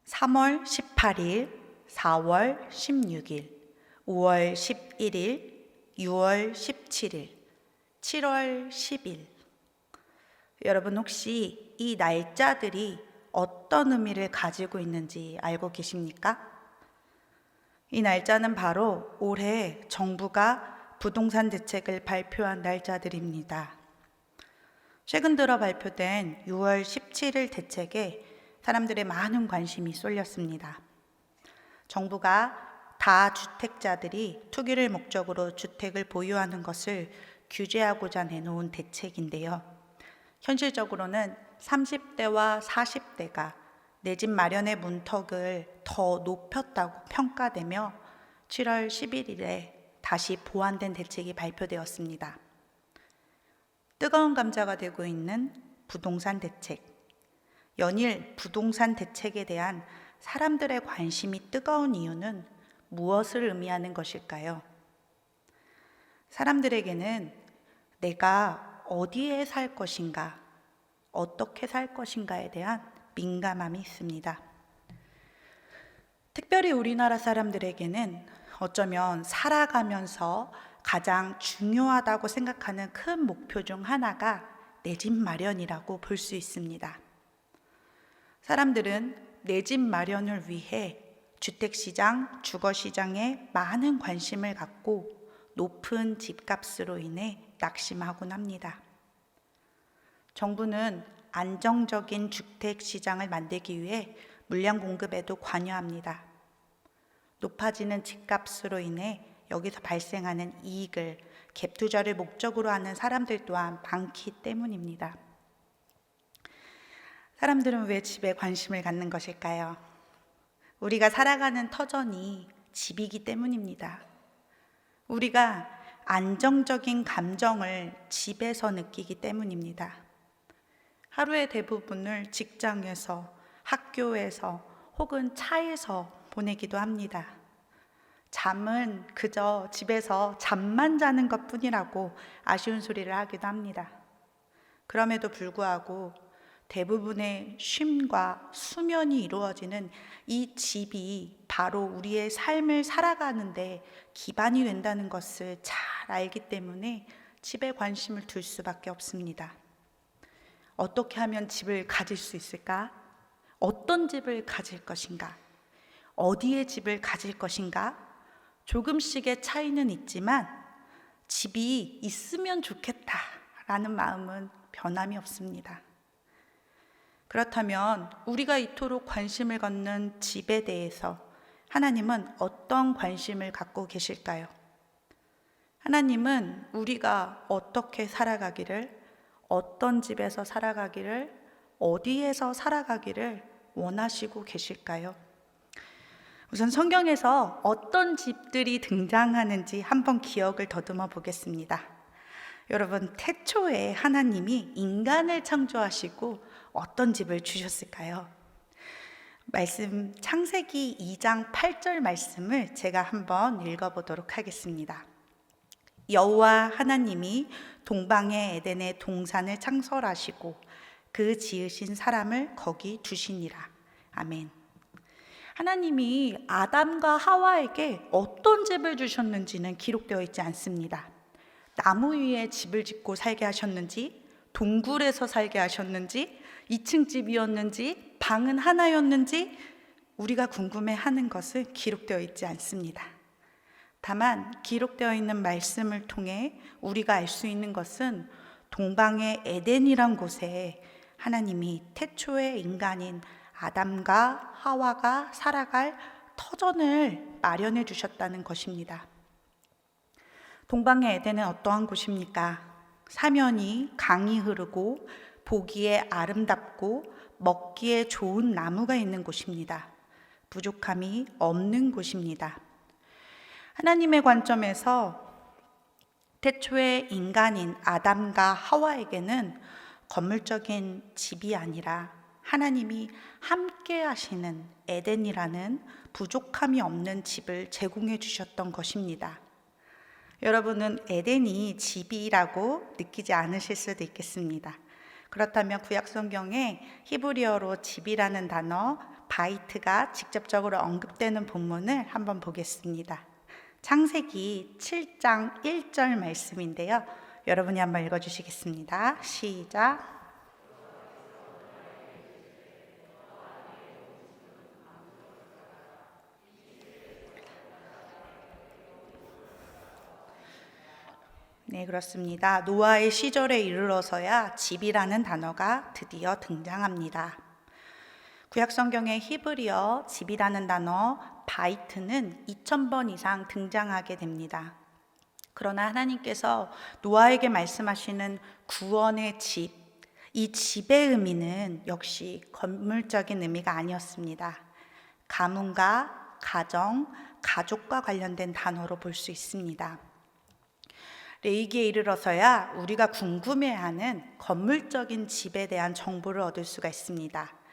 3월 18일, 4월 16일, 5월 11일, 6월 17일, 7월 10일. 여러분 혹시 이 날짜들이 어떤 의미를 가지고 있는지 알고 계십니까? 이 날짜는 바로 올해 정부가 부동산 대책을 발표한 날짜들입니다. 최근 들어 발표된 6월 17일 대책에 사람들의 많은 관심이 쏠렸습니다. 정부가 다주택자들이 투기를 목적으로 주택을 보유하는 것을 규제하고자 내놓은 대책인데요. 현실적으로는 30대와 40대가 내 집 마련의 문턱을 더 높였다고 평가되며 7월 11일에 다시 보완된 대책이 발표되었습니다. 뜨거운 감자가 되고 있는 부동산 대책. 연일 부동산 대책에 대한 사람들의 관심이 뜨거운 이유는 무엇을 의미하는 것일까요? 사람들에게는 내가 어디에 살 것인가, 어떻게 살 것인가에 대한 민감함이 있습니다. 특별히 우리나라 사람들에게는 어쩌면 살아가면서 가장 중요하다고 생각하는 큰 목표 중 하나가 내 집 마련이라고 볼 수 있습니다. 사람들은 내 집 마련을 위해 주택시장, 주거시장에 많은 관심을 갖고 높은 집값으로 인해 낙심하곤 합니다. 정부는 안정적인 주택시장을 만들기 위해 물량 공급에도 관여합니다. 높아지는 집값으로 인해 여기서 발생하는 이익을 갭 투자를 목적으로 하는 사람들 또한 많기 때문입니다. 사람들은 왜 집에 관심을 갖는 것일까요? 우리가 살아가는 터전이 집이기 때문입니다. 우리가 안정적인 감정을 집에서 느끼기 때문입니다. 하루의 대부분을 직장에서, 학교에서 혹은 차에서 보내기도 합니다. 잠은 그저 집에서 잠만 자는 것뿐이라고 아쉬운 소리를 하기도 합니다. 그럼에도 불구하고 대부분의 쉼과 수면이 이루어지는 이 집이 바로 우리의 삶을 살아가는데 기반이 된다는 것을 잘 알기 때문에 집에 관심을 둘 수밖에 없습니다. 어떻게 하면 집을 가질 수 있을까? 어떤 집을 가질 것인가? 어디에 집을 가질 것인가? 조금씩의 차이는 있지만 집이 있으면 좋겠다라는 마음은 변함이 없습니다. 그렇다면 우리가 이토록 관심을 갖는 집에 대해서 하나님은 어떤 관심을 갖고 계실까요? 하나님은 우리가 어떻게 살아가기를, 어떤 집에서 살아가기를, 어디에서 살아가기를 원하시고 계실까요? 우선 성경에서 어떤 집들이 등장하는지 한번 기억을 더듬어 보겠습니다. 여러분, 태초에 하나님이 인간을 창조하시고 어떤 집을 주셨을까요? 말씀 창세기 2장 8절 말씀을 제가 한번 읽어보도록 하겠습니다. 여호와 하나님이 동방의 에덴의 동산을 창설하시고 그 지으신 사람을 거기 두시니라. 아멘. 하나님이 아담과 하와에게 어떤 집을 주셨는지는 기록되어 있지 않습니다. 나무 위에 집을 짓고 살게 하셨는지, 동굴에서 살게 하셨는지, 2층 집이었는지, 방은 하나였는지 우리가 궁금해하는 것은 기록되어 있지 않습니다. 다만 기록되어 있는 말씀을 통해 우리가 알 수 있는 것은 동방의 에덴이란 곳에 하나님이 태초의 인간인 아담과 하와가 살아갈 터전을 마련해 주셨다는 것입니다. 동방의 에덴은 어떠한 곳입니까? 사면이 강이 흐르고 보기에 아름답고 먹기에 좋은 나무가 있는 곳입니다. 부족함이 없는 곳입니다. 하나님의 관점에서 태초의 인간인 아담과 하와에게는 건물적인 집이 아니라 하나님이 함께 하시는 에덴이라는 부족함이 없는 집을 제공해 주셨던 것입니다. 여러분은 에덴이 집이라고 느끼지 않으실 수도 있겠습니다. 그렇다면 구약 성경에 히브리어로 집이라는 단어 바이트가 직접적으로 언급되는 본문을 한번 보겠습니다. 창세기 7장 1절 말씀인데요. 여러분이 한번 읽어주시겠습니다. 시작. 네, 그렇습니다. 노아의 시절에 이르러서야 집이라는 단어가 드디어 등장합니다. 구약성경의 히브리어 집이라는 단어 바이트는 2000번 이상 등장하게 됩니다. 그러나 하나님께서 노아에게 말씀하시는 구원의 집, 이 집의 의미는 역시 건물적인 의미가 아니었습니다. 가문과 가정, 가족과 관련된 단어로 볼 수 있습니다. 레위기에 이르러서야 우리가 궁금해하는 건물적인 집에 대한 정보를 얻을 수가 있습니다.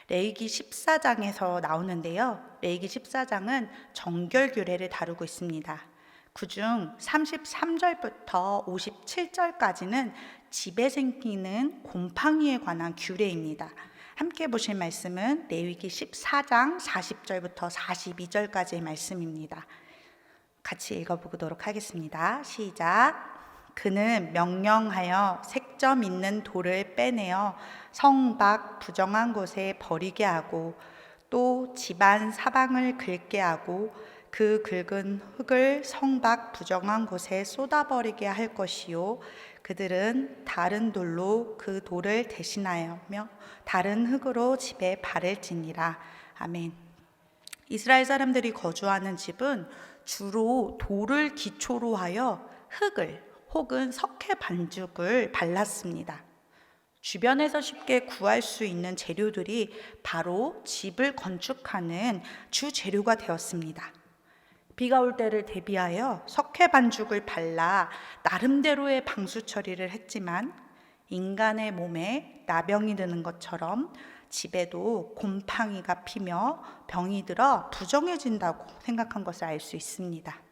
레위기 14장에서 나오는데요. 레위기 14장은 정결규례를 다루고 있습니다. 그중 33절부터 57절까지는 집에 생기는 곰팡이에 관한 규례입니다. 함께 보실 말씀은 레위기 14장 40절부터 42절까지의 말씀입니다. 같이 읽어보도록 하겠습니다. 시작. 그는 명령하여 색점 있는 돌을 빼내어 성 밖 부정한 곳에 버리게 하고 또 집안 사방을 긁게 하고 그 긁은 흙을 성 밖 부정한 곳에 쏟아버리게 할 것이요 그들은 다른 돌로 그 돌을 대신하여며 다른 흙으로 집에 발을 지니라. 아멘. 이스라엘 사람들이 거주하는 집은 주로 돌을 기초로 하여 흙을 혹은 석회 반죽을 발랐습니다. 주변에서 쉽게 구할 수 있는 재료들이 바로 집을 건축하는 주 재료가 되었습니다. 비가 올 때를 대비하여 석회 반죽을 발라 나름대로의 방수 처리를 했지만 인간의 몸에 나병이 드는 것처럼 집에도 곰팡이가 피며 병이 들어 부정해진다고 생각한 것을 알 수 있습니다.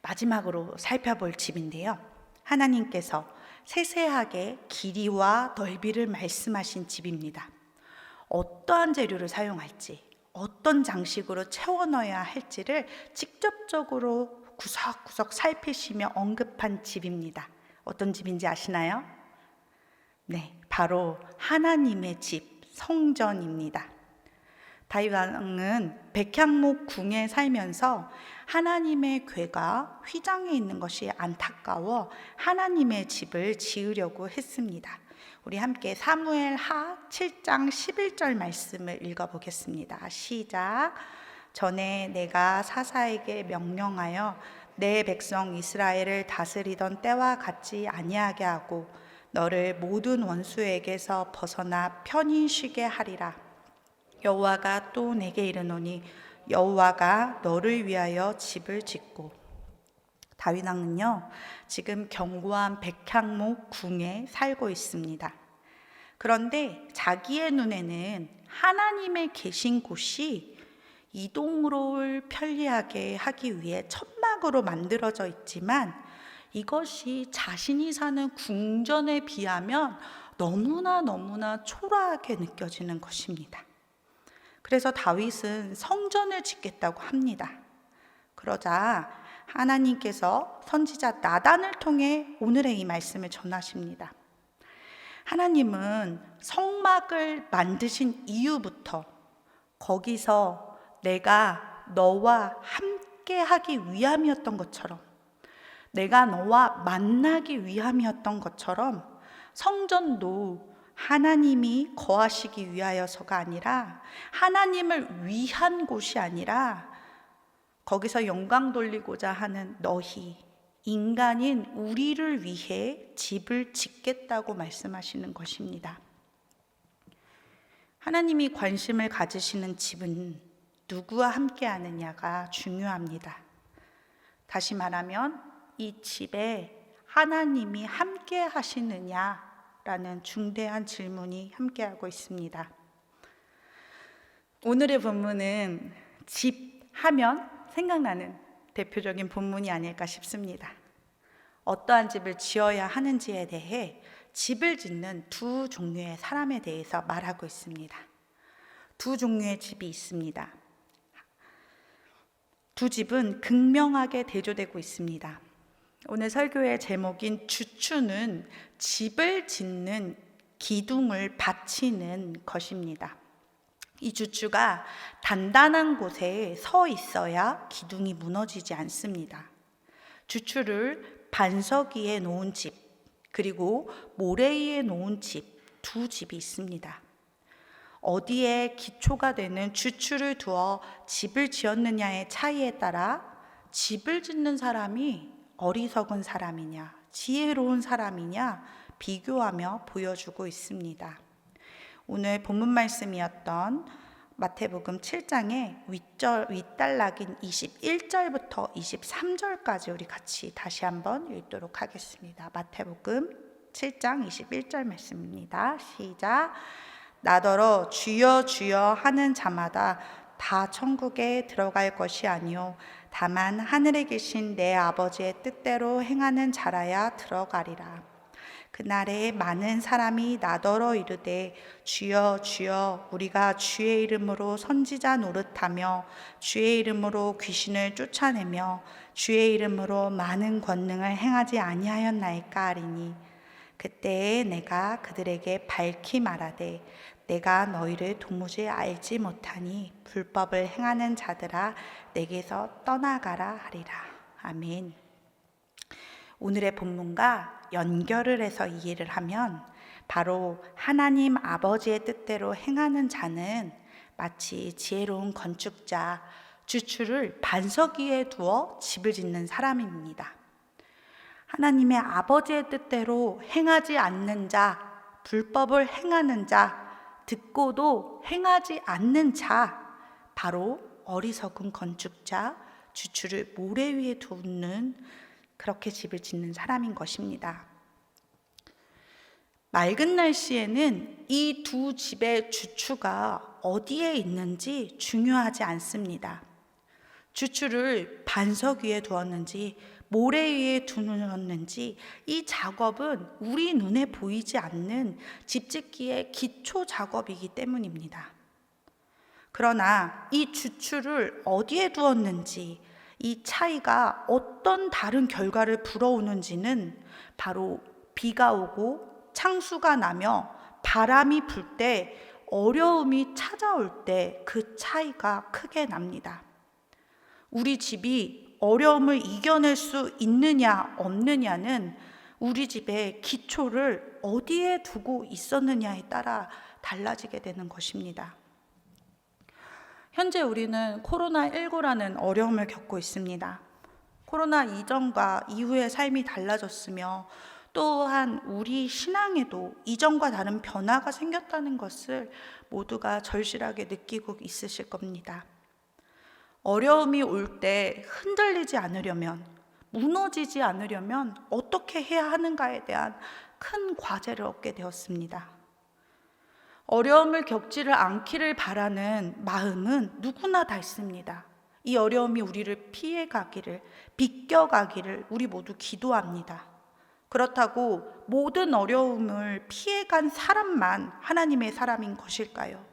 마지막으로 살펴볼 집인데요. 하나님께서 세세하게 길이와 넓이를 말씀하신 집입니다. 어떠한 재료를 사용할지, 어떤 장식으로 채워 넣어야 할지를 직접적으로 구석구석 살피시며 언급한 집입니다. 어떤 집인지 아시나요? 네, 바로 하나님의 집, 성전입니다. 다윗 왕은 백향목 궁에 살면서 하나님의 궤가 휘장에 있는 것이 안타까워 하나님의 집을 지으려고 했습니다. 우리 함께 사무엘하 7장 11절 말씀을 읽어보겠습니다. 시작. 전에 내가 사사에게 명령하여 내 백성 이스라엘을 다스리던 때와 같이 아니하게 하고 너를 모든 원수에게서 벗어나 편히 쉬게 하리라. 여호와가 또 내게 이르노니 여호와가 너를 위하여 집을 짓고. 다윗 왕은요 지금 견고한 백향목 궁에 살고 있습니다. 그런데 자기의 눈에는 하나님의 계신 곳이 이동을 편리하게 하기 위해 천막으로 만들어져 있지만 이것이 자신이 사는 궁전에 비하면 너무나 초라하게 느껴지는 것입니다. 그래서 다윗은 성전을 짓겠다고 합니다. 그러자 하나님께서 선지자 나단을 통해 오늘의 이 말씀을 전하십니다. 하나님은 성막을 만드신 이유부터 거기서 내가 너와 함께 하기 위함이었던 것처럼, 내가 너와 만나기 위함이었던 것처럼 성전도 하나님이 거하시기 위하여서가 아니라 하나님을 위한 곳이 아니라 거기서 영광 돌리고자 하는 너희 인간인 우리를 위해 집을 짓겠다고 말씀하시는 것입니다. 하나님이 관심을 가지시는 집은 누구와 함께 하느냐가 중요합니다. 다시 말하면 이 집에 하나님이 함께 하시느냐라는 중대한 질문이 함께하고 있습니다. 오늘의 본문은 집 하면 생각나는 대표적인 본문이 아닐까 싶습니다. 어떠한 집을 지어야 하는지에 대해 집을 짓는 두 종류의 사람에 대해서 말하고 있습니다. 두 종류의 집이 있습니다. 두 집은 극명하게 대조되고 있습니다. 오늘 설교의 제목인 주추는 집을 짓는 기둥을 받치는 것입니다. 이 주추가 단단한 곳에 서 있어야 기둥이 무너지지 않습니다. 주추를 반석 위에 놓은 집, 그리고 모래 위에 놓은 집, 두 집이 있습니다. 어디에 기초가 되는 주추를 두어 집을 지었느냐의 차이에 따라 집을 짓는 사람이 어리석은 사람이냐, 지혜로운 사람이냐 비교하며 보여주고 있습니다. 오늘 본문 말씀이었던 마태복음 7장의 윗단락인 21절부터 23절까지 우리 같이 다시 한번 읽도록 하겠습니다. 마태복음 7장 21절 말씀입니다. 시작. 나더러 주여 주여 하는 자마다 다 천국에 들어갈 것이 아니요 다만 하늘에 계신 내 아버지의 뜻대로 행하는 자라야 들어가리라. 그날에 많은 사람이 나더러 이르되 주여 주여 우리가 주의 이름으로 선지자 노릇하며 주의 이름으로 귀신을 쫓아내며 주의 이름으로 많은 권능을 행하지 아니하였나이까 하리니 그때에 내가 그들에게 밝히 말하되 내가 너희를 도무지 알지 못하니 불법을 행하는 자들아 내게서 떠나가라 하리라. 아멘. 오늘의 본문과 연결을 해서 이해를 하면 바로 하나님 아버지의 뜻대로 행하는 자는 마치 지혜로운 건축자, 주추를 반석 위에 두어 집을 짓는 사람입니다. 하나님의 아버지의 뜻대로 행하지 않는 자, 불법을 행하는 자, 듣고도 행하지 않는 자, 바로 어리석은 건축자, 주추를 모래 위에 두는 그렇게 집을 짓는 사람인 것입니다. 맑은 날씨에는 이 두 집의 주추가 어디에 있는지 중요하지 않습니다. 주추를 반석 위에 두었는지 모래 위에 두었는지 이 작업은 우리 눈에 보이지 않는 집 짓기의 기초 작업이기 때문입니다. 그러나 이 주추를 어디에 두었는지 이 차이가 어떤 다른 결과를 불어오는지는 바로 비가 오고 창수가 나며 바람이 불 때 어려움이 찾아올 때 그 차이가 크게 납니다. 우리 집이 어려움을 이겨낼 수 있느냐 없느냐는 우리 집의 기초를 어디에 두고 있었느냐에 따라 달라지게 되는 것입니다. 현재 우리는 코로나19라는 어려움을 겪고 있습니다. 코로나 이전과 이후의 삶이 달라졌으며 또한 우리 신앙에도 이전과 다른 변화가 생겼다는 것을 모두가 절실하게 느끼고 있으실 겁니다. 어려움이 올 때 흔들리지 않으려면, 무너지지 않으려면 어떻게 해야 하는가에 대한 큰 과제를 얻게 되었습니다. 어려움을 겪지를 않기를 바라는 마음은 누구나 다 있습니다. 이 어려움이 우리를 피해가기를, 비껴가기를 우리 모두 기도합니다. 그렇다고 모든 어려움을 피해간 사람만 하나님의 사람인 것일까요?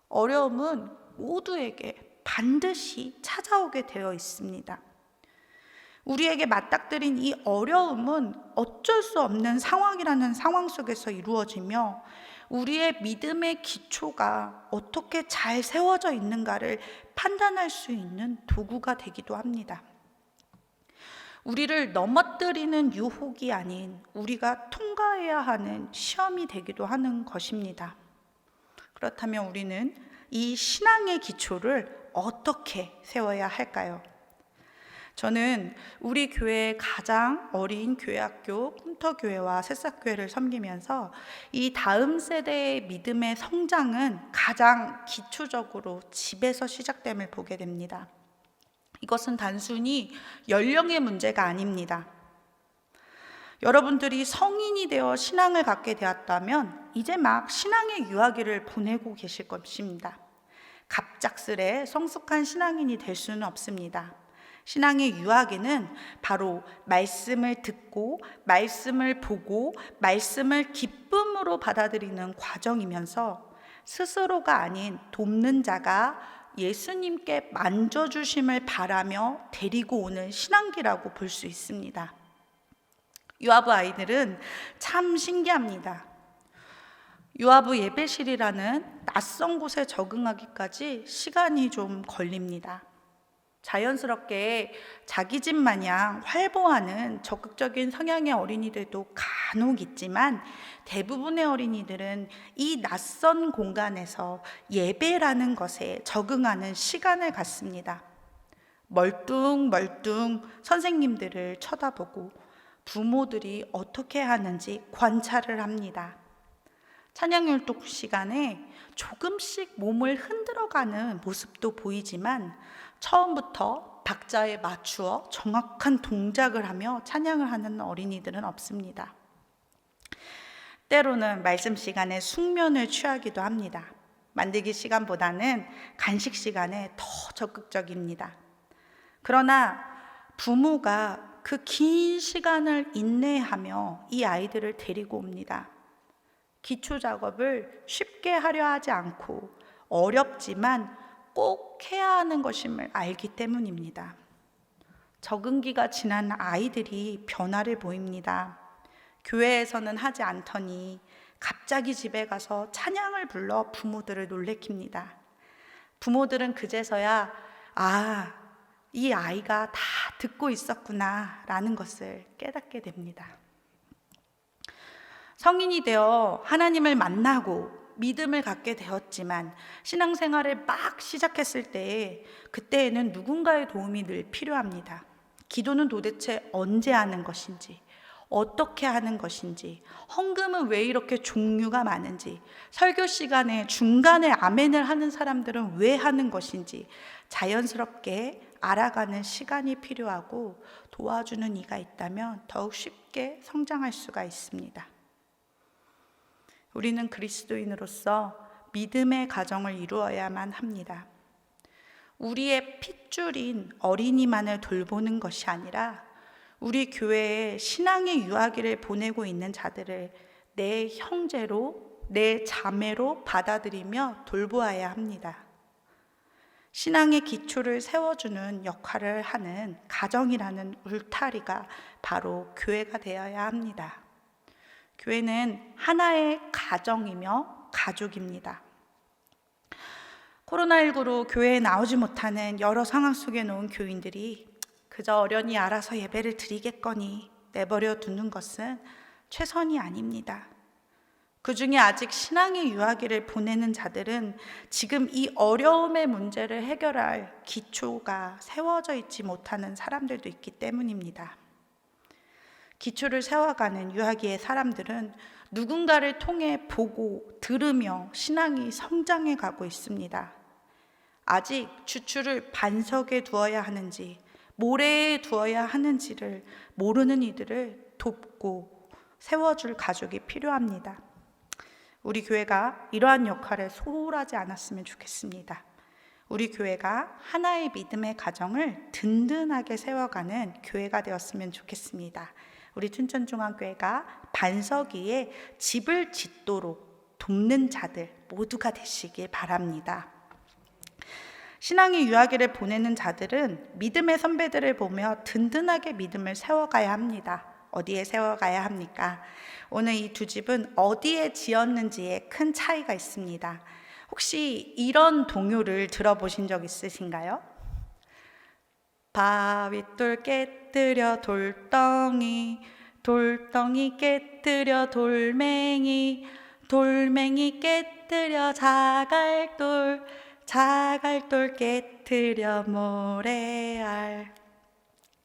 어려움은 모두에게 반드시 찾아오게 되어 있습니다. 우리에게 맞닥뜨린 이 어려움은 어쩔 수 없는 상황이라는 상황 속에서 이루어지며 우리의 믿음의 기초가 어떻게 잘 세워져 있는가를 판단할 수 있는 도구가 되기도 합니다. 우리를 넘어뜨리는 유혹이 아닌 우리가 통과해야 하는 시험이 되기도 하는 것입니다. 그렇다면 우리는 이 신앙의 기초를 어떻게 세워야 할까요? 저는 우리 교회의 가장 어린 교회학교 꿈터교회와 새싹교회를 섬기면서 이 다음 세대의 믿음의 성장은 가장 기초적으로 집에서 시작됨을 보게 됩니다. 이것은 단순히 연령의 문제가 아닙니다. 여러분들이 성인이 되어 신앙을 갖게 되었다면 이제 막 신앙의 유아기를 보내고 계실 것입니다. 갑작스레 성숙한 신앙인이 될 수는 없습니다. 신앙의 유아기는 바로 말씀을 듣고 말씀을 보고 말씀을 기쁨으로 받아들이는 과정이면서 스스로가 아닌 돕는 자가 예수님께 만져주심을 바라며 데리고 오는 신앙기라고 볼 수 있습니다. 유아부 아이들은 참 신기합니다. 유아부 예배실이라는 낯선 곳에 적응하기까지 시간이 좀 걸립니다. 자연스럽게 자기 집 마냥 활보하는 적극적인 성향의 어린이들도 간혹 있지만 대부분의 어린이들은 이 낯선 공간에서 예배라는 것에 적응하는 시간을 갖습니다. 멀뚱멀뚱 선생님들을 쳐다보고 부모들이 어떻게 하는지 관찰을 합니다. 찬양율동 시간에 조금씩 몸을 흔들어가는 모습도 보이지만 처음부터 박자에 맞추어 정확한 동작을 하며 찬양을 하는 어린이들은 없습니다. 때로는 말씀 시간에 숙면을 취하기도 합니다. 만들기 시간보다는 간식 시간에 더 적극적입니다. 그러나 부모가 그 긴 시간을 인내하며 이 아이들을 데리고 옵니다. 기초 작업을 쉽게 하려 하지 않고 어렵지만 꼭 해야 하는 것임을 알기 때문입니다. 적응기가 지난 아이들이 변화를 보입니다. 교회에서는 하지 않더니 갑자기 집에 가서 찬양을 불러 부모들을 놀래킵니다. 부모들은 그제서야 이 아이가 다 듣고 있었구나 라는 것을 깨닫게 됩니다. 성인이 되어 하나님을 만나고 믿음을 갖게 되었지만 신앙생활을 막 시작했을 때 그때에는 누군가의 도움이 늘 필요합니다. 기도는 도대체 언제 하는 것인지, 어떻게 하는 것인지, 헌금은 왜 이렇게 종류가 많은지, 설교 시간에 중간에 아멘을 하는 사람들은 왜 하는 것인지 자연스럽게 알아가는 시간이 필요하고 도와주는 이가 있다면 더욱 쉽게 성장할 수가 있습니다. 우리는 그리스도인으로서 믿음의 가정을 이루어야만 합니다. 우리의 핏줄인 어린이만을 돌보는 것이 아니라 우리 교회에 신앙의 유아기를 보내고 있는 자들을 내 형제로, 내 자매로 받아들이며 돌보아야 합니다. 신앙의 기초를 세워주는 역할을 하는 가정이라는 울타리가 바로 교회가 되어야 합니다. 교회는 하나의 가정이며 가족입니다. 코로나19로 교회에 나오지 못하는 여러 상황 속에 놓은 교인들이 그저 어련히 알아서 예배를 드리겠거니 내버려 두는 것은 최선이 아닙니다. 그 중에 아직 신앙의 유아기를 보내는 자들은 지금 이 어려움의 문제를 해결할 기초가 세워져 있지 못하는 사람들도 있기 때문입니다. 기초를 세워가는 유아기의 사람들은 누군가를 통해 보고 들으며 신앙이 성장해 가고 있습니다. 아직 주추를 반석에 두어야 하는지 모래에 두어야 하는지를 모르는 이들을 돕고 세워줄 가족이 필요합니다. 우리 교회가 이러한 역할에 소홀하지 않았으면 좋겠습니다. 우리 교회가 하나의 믿음의 가정을 든든하게 세워가는 교회가 되었으면 좋겠습니다. 우리 춘천중앙교회가 반석 위에 집을 짓도록 돕는 자들 모두가 되시길 바랍니다. 신앙의 유아기를 보내는 자들은 믿음의 선배들을 보며 든든하게 믿음을 세워가야 합니다. 어디에 세워가야 합니까? 오늘 이 두 집은 어디에 지었는지에 큰 차이가 있습니다. 혹시 이런 동요를 들어보신 적 있으신가요? 바윗돌 깨뜨려 돌덩이, 돌덩이 깨뜨려 돌멩이, 돌멩이 깨뜨려 자갈돌, 자갈돌 깨뜨려 모래알.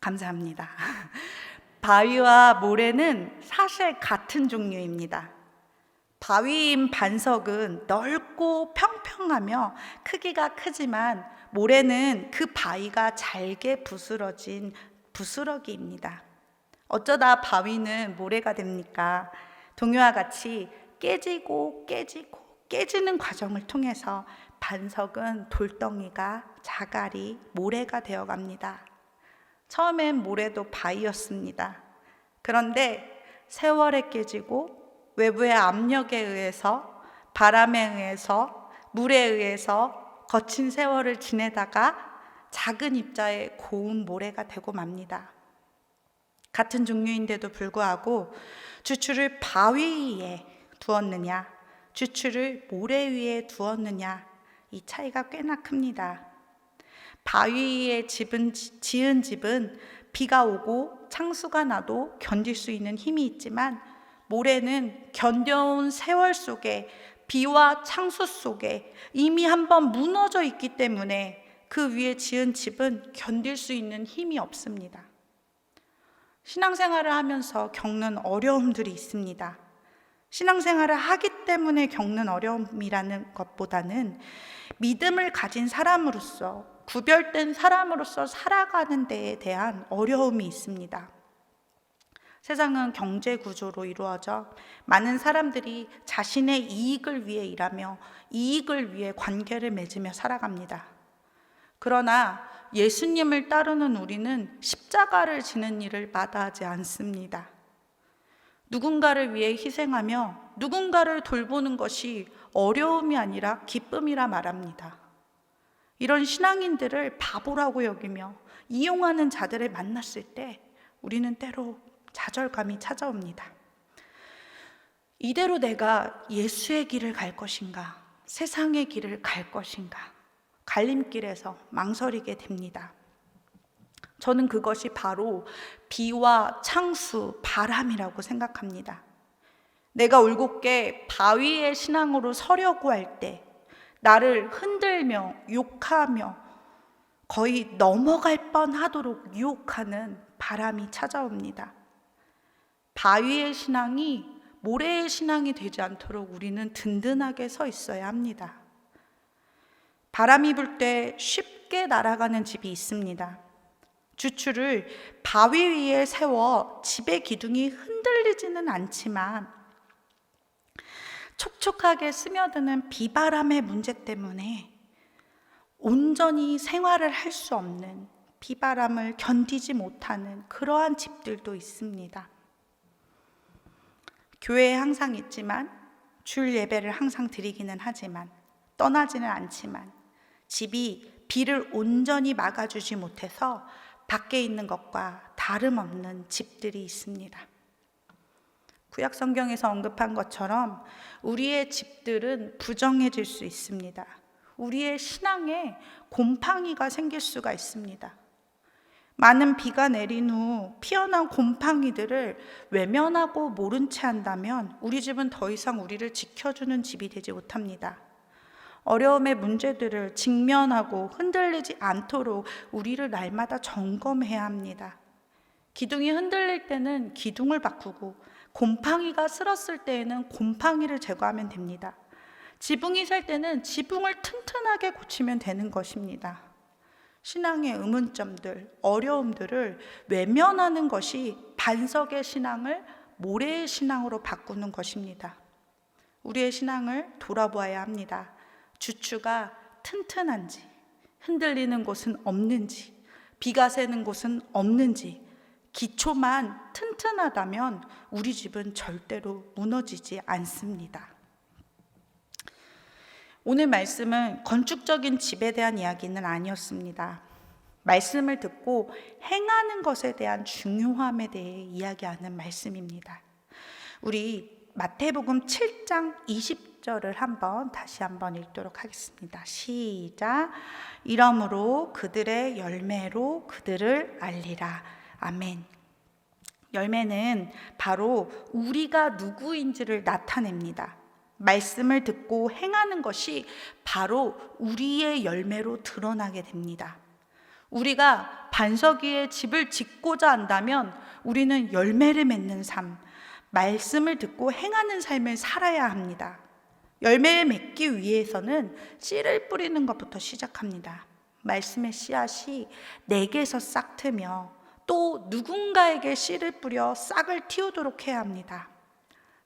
감사합니다. 바위와 모래는 사실 같은 종류입니다. 바위인 반석은 넓고 평평하며 크기가 크지만 모래는 그 바위가 잘게 부스러진 부스러기입니다. 어쩌다 바위는 모래가 됩니까? 동요와 같이 깨지고 깨지는 과정을 통해서 반석은 돌덩이가 자갈이 모래가 되어갑니다. 처음엔 모래도 바위였습니다. 그런데 세월에 깨지고 외부의 압력에 의해서 바람에 의해서, 물에 의해서 거친 세월을 지내다가 작은 입자의 고운 모래가 되고 맙니다. 같은 종류인데도 불구하고 주추를 바위 위에 두었느냐, 주추를 모래 위에 두었느냐, 이 차이가 꽤나 큽니다. 바위 위에 지은 집은 비가 오고 창수가 나도 견딜 수 있는 힘이 있지만, 모래는 견뎌온 세월 속에, 비와 창수 속에 이미 한번 무너져 있기 때문에 그 위에 지은 집은 견딜 수 있는 힘이 없습니다. 신앙생활을 하면서 겪는 어려움들이 있습니다. 신앙생활을 하기 때문에 겪는 어려움이라는 것보다는 믿음을 가진 사람으로서, 구별된 사람으로서 살아가는 데에 대한 어려움이 있습니다. 세상은 경제 구조로 이루어져 많은 사람들이 자신의 이익을 위해 일하며 이익을 위해 관계를 맺으며 살아갑니다. 그러나 예수님을 따르는 우리는 십자가를 지는 일을 마다하지 않습니다. 누군가를 위해 희생하며 누군가를 돌보는 것이 어려움이 아니라 기쁨이라 말합니다. 이런 신앙인들을 바보라고 여기며 이용하는 자들을 만났을 때 우리는 때로 좌절감이 찾아옵니다. 이대로 내가 예수의 길을 갈 것인가, 세상의 길을 갈 것인가, 갈림길에서 망설이게 됩니다. 저는 그것이 바로 비와 창수, 바람이라고 생각합니다. 내가 올곧게 바위의 신앙으로 서려고 할 때 나를 흔들며 욕하며 거의 넘어갈 뻔하도록 유혹하는 바람이 찾아옵니다. 바위의 신앙이 모래의 신앙이 되지 않도록 우리는 든든하게 서 있어야 합니다. 바람이 불 때 쉽게 날아가는 집이 있습니다. 주추를 바위 위에 세워 집의 기둥이 흔들리지는 않지만 촉촉하게 스며드는 비바람의 문제 때문에 온전히 생활을 할 수 없는, 비바람을 견디지 못하는 그러한 집들도 있습니다. 교회에 항상 있지만, 주일 예배를 항상 드리기는 하지만, 떠나지는 않지만 집이 비를 온전히 막아주지 못해서 밖에 있는 것과 다름없는 집들이 있습니다. 구약 성경에서 언급한 것처럼 우리의 집들은 부정해질 수 있습니다. 우리의 신앙에 곰팡이가 생길 수가 있습니다. 많은 비가 내린 후 피어난 곰팡이들을 외면하고 모른 채 한다면 우리 집은 더 이상 우리를 지켜주는 집이 되지 못합니다. 어려움의 문제들을 직면하고 흔들리지 않도록 우리를 날마다 점검해야 합니다. 기둥이 흔들릴 때는 기둥을 바꾸고 곰팡이가 쓸었을 때에는 곰팡이를 제거하면 됩니다. 지붕이 셀 때는 지붕을 튼튼하게 고치면 되는 것입니다. 신앙의 의문점들, 어려움들을 외면하는 것이 반석의 신앙을 모래의 신앙으로 바꾸는 것입니다. 우리의 신앙을 돌아보아야 합니다. 주추가 튼튼한지, 흔들리는 곳은 없는지, 비가 새는 곳은 없는지, 기초만 튼튼하다면 우리 집은 절대로 무너지지 않습니다. 오늘 말씀은 건축적인 집에 대한 이야기는 아니었습니다. 말씀을 듣고 행하는 것에 대한 중요함에 대해 이야기하는 말씀입니다. 우리 마태복음 7장 20절을 다시 한번 읽도록 하겠습니다. 시작. 이러므로 그들의 열매로 그들을 알리라. 아멘. 열매는 바로 우리가 누구인지를 나타냅니다. 말씀을 듣고 행하는 것이 바로 우리의 열매로 드러나게 됩니다. 우리가 반석 위에 집을 짓고자 한다면 우리는 열매를 맺는 삶, 말씀을 듣고 행하는 삶을 살아야 합니다. 열매를 맺기 위해서는 씨를 뿌리는 것부터 시작합니다. 말씀의 씨앗이 내게서 싹트며 또 누군가에게 씨를 뿌려 싹을 틔우도록 해야 합니다.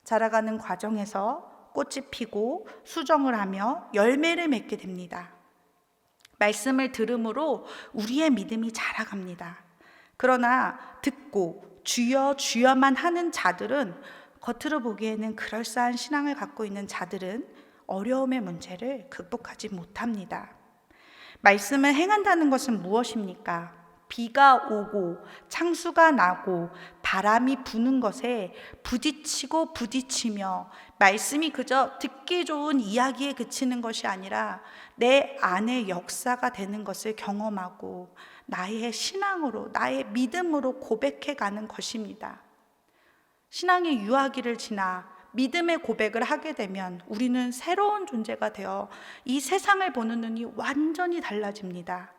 자라가는 과정에서 꽃이 피고 수정을 하며 열매를 맺게 됩니다. 말씀을 들음으로 우리의 믿음이 자라갑니다. 그러나 듣고 주여 주여만 하는 자들은, 겉으로 보기에는 그럴싸한 신앙을 갖고 있는 자들은 어려움의 문제를 극복하지 못합니다. 말씀을 행한다는 것은 무엇입니까? 비가 오고 창수가 나고 바람이 부는 것에 부딪히고 부딪히며 말씀이 그저 듣기 좋은 이야기에 그치는 것이 아니라 내 안의 역사가 되는 것을 경험하고 나의 신앙으로, 나의 믿음으로 고백해 가는 것입니다. 신앙의 유아기를 지나 믿음의 고백을 하게 되면 우리는 새로운 존재가 되어 이 세상을 보는 눈이 완전히 달라집니다.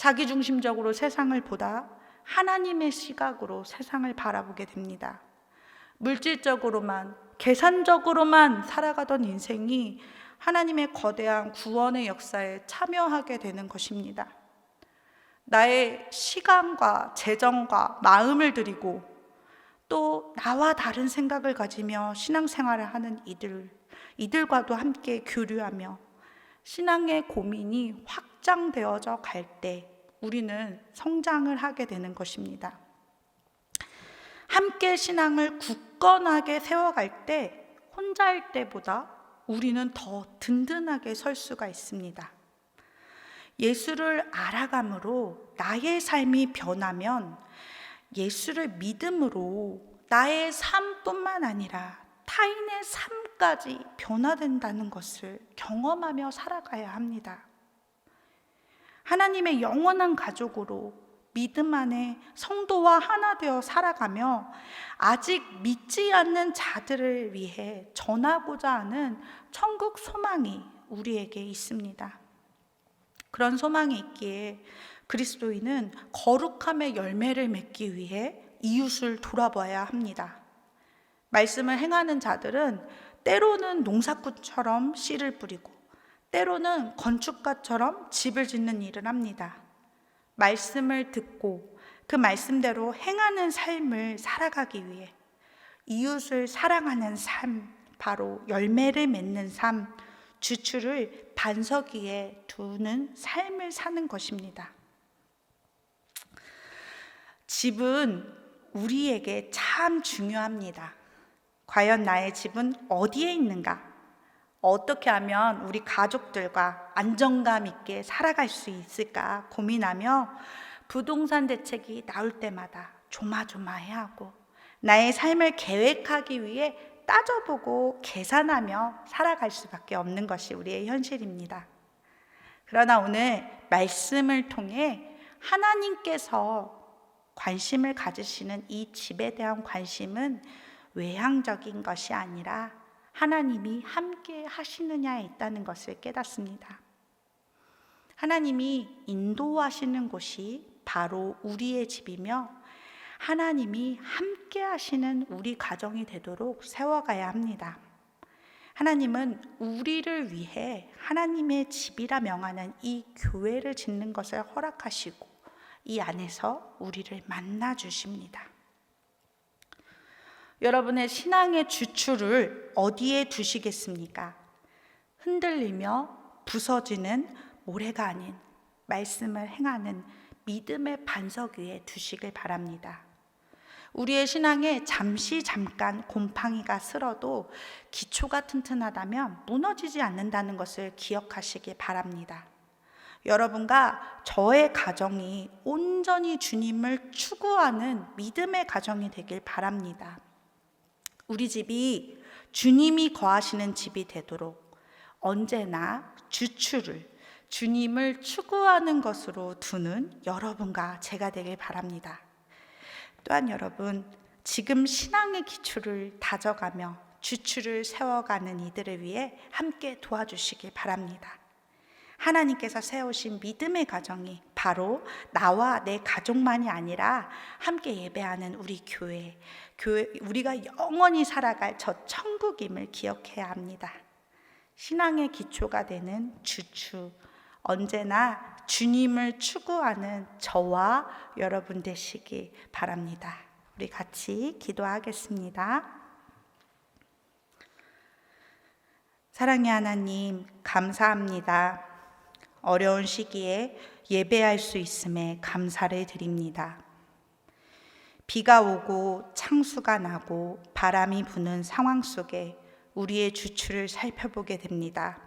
자기중심적으로 세상을 보다 하나님의 시각으로 세상을 바라보게 됩니다. 물질적으로만, 계산적으로만 살아가던 인생이 하나님의 거대한 구원의 역사에 참여하게 되는 것입니다. 나의 시간과 재정과 마음을 들이고 또 나와 다른 생각을 가지며 신앙생활을 하는 이들과도 함께 교류하며 신앙의 고민이 확장되어져 갈 때 우리는 성장을 하게 되는 것입니다. 함께 신앙을 굳건하게 세워갈 때 혼자일 때보다 우리는 더 든든하게 설 수가 있습니다. 예수를 알아감으로 나의 삶이 변하면 예수를 믿음으로 나의 삶뿐만 아니라 타인의 삶까지 변화된다는 것을 경험하며 살아가야 합니다. 하나님의 영원한 가족으로 믿음 안에 성도와 하나 되어 살아가며 아직 믿지 않는 자들을 위해 전하고자 하는 천국 소망이 우리에게 있습니다. 그런 소망이 있기에 그리스도인은 거룩함의 열매를 맺기 위해 이웃을 돌아봐야 합니다. 말씀을 행하는 자들은 때로는 농사꾼처럼 씨를 뿌리고 때로는 건축가처럼 집을 짓는 일을 합니다. 말씀을 듣고 그 말씀대로 행하는 삶을 살아가기 위해 이웃을 사랑하는 삶, 바로 열매를 맺는 삶, 주추를 반석 위에 두는 삶을 사는 것입니다. 집은 우리에게 참 중요합니다. 과연 나의 집은 어디에 있는가? 어떻게 하면 우리 가족들과 안정감 있게 살아갈 수 있을까 고민하며 부동산 대책이 나올 때마다 조마조마해하고 나의 삶을 계획하기 위해 따져보고 계산하며 살아갈 수밖에 없는 것이 우리의 현실입니다. 그러나 오늘 말씀을 통해 하나님께서 관심을 가지시는 이 집에 대한 관심은 외향적인 것이 아니라 하나님이 함께 하시느냐에 있다는 것을 깨닫습니다. 하나님이 인도하시는 곳이 바로 우리의 집이며 하나님이 함께 하시는 우리 가정이 되도록 세워가야 합니다. 하나님은 우리를 위해 하나님의 집이라 명하는 이 교회를 짓는 것을 허락하시고 이 안에서 우리를 만나 주십니다. 여러분의 신앙의 주추를 어디에 두시겠습니까? 흔들리며 부서지는 모래가 아닌 말씀을 행하는 믿음의 반석 위에 두시길 바랍니다. 우리의 신앙에 잠깐 곰팡이가 슬어도 기초가 튼튼하다면 무너지지 않는다는 것을 기억하시길 바랍니다. 여러분과 저의 가정이 온전히 주님을 추구하는 믿음의 가정이 되길 바랍니다. 우리 집이 주님이 거하시는 집이 되도록 언제나 주추를 주님을 추구하는 것으로 두는 여러분과 제가 되길 바랍니다. 또한 여러분, 지금 신앙의 기초를 다져가며 주추를 세워가는 이들을 위해 함께 도와주시길 바랍니다. 하나님께서 세우신 믿음의 가정이 바로 나와 내 가족만이 아니라 함께 예배하는 우리 교회, 우리가 영원히 살아갈 저 천국임을 기억해야 합니다. 신앙의 기초가 되는 주추, 언제나 주님을 추구하는 저와 여러분 되시기 바랍니다. 우리 같이 기도하겠습니다. 사랑의 하나님, 감사합니다. 어려운 시기에 예배할 수 있음에 감사를 드립니다. 비가 오고 창수가 나고 바람이 부는 상황 속에 우리의 주추를 살펴보게 됩니다.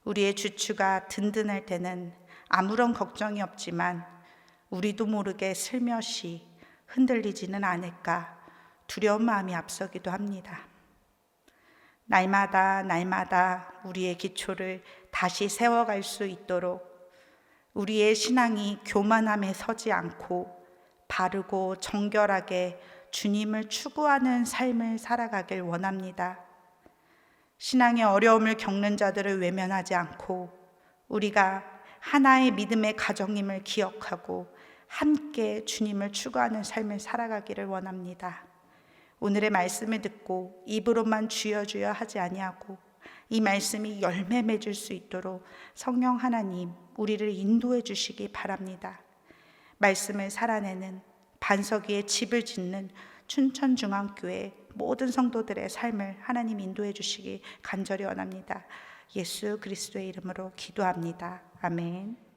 우리의 주추가 든든할 때는 아무런 걱정이 없지만 우리도 모르게 슬며시 흔들리지는 않을까 두려운 마음이 앞서기도 합니다. 날마다 우리의 기초를 다시 세워갈 수 있도록 우리의 신앙이 교만함에 서지 않고 바르고 정결하게 주님을 추구하는 삶을 살아가길 원합니다. 신앙의 어려움을 겪는 자들을 외면하지 않고 우리가 하나의 믿음의 가정임을 기억하고 함께 주님을 추구하는 삶을 살아가기를 원합니다. 오늘의 말씀을 듣고 입으로만 주여 주여 하지 아니하고 이 말씀이 열매 맺을 수 있도록 성령 하나님 우리를 인도해 주시기 바랍니다. 말씀을 살아내는 반석 위에 집을 짓는 춘천중앙교회 모든 성도들의 삶을 하나님 인도해 주시기 간절히 원합니다. 예수 그리스도의 이름으로 기도합니다. 아멘.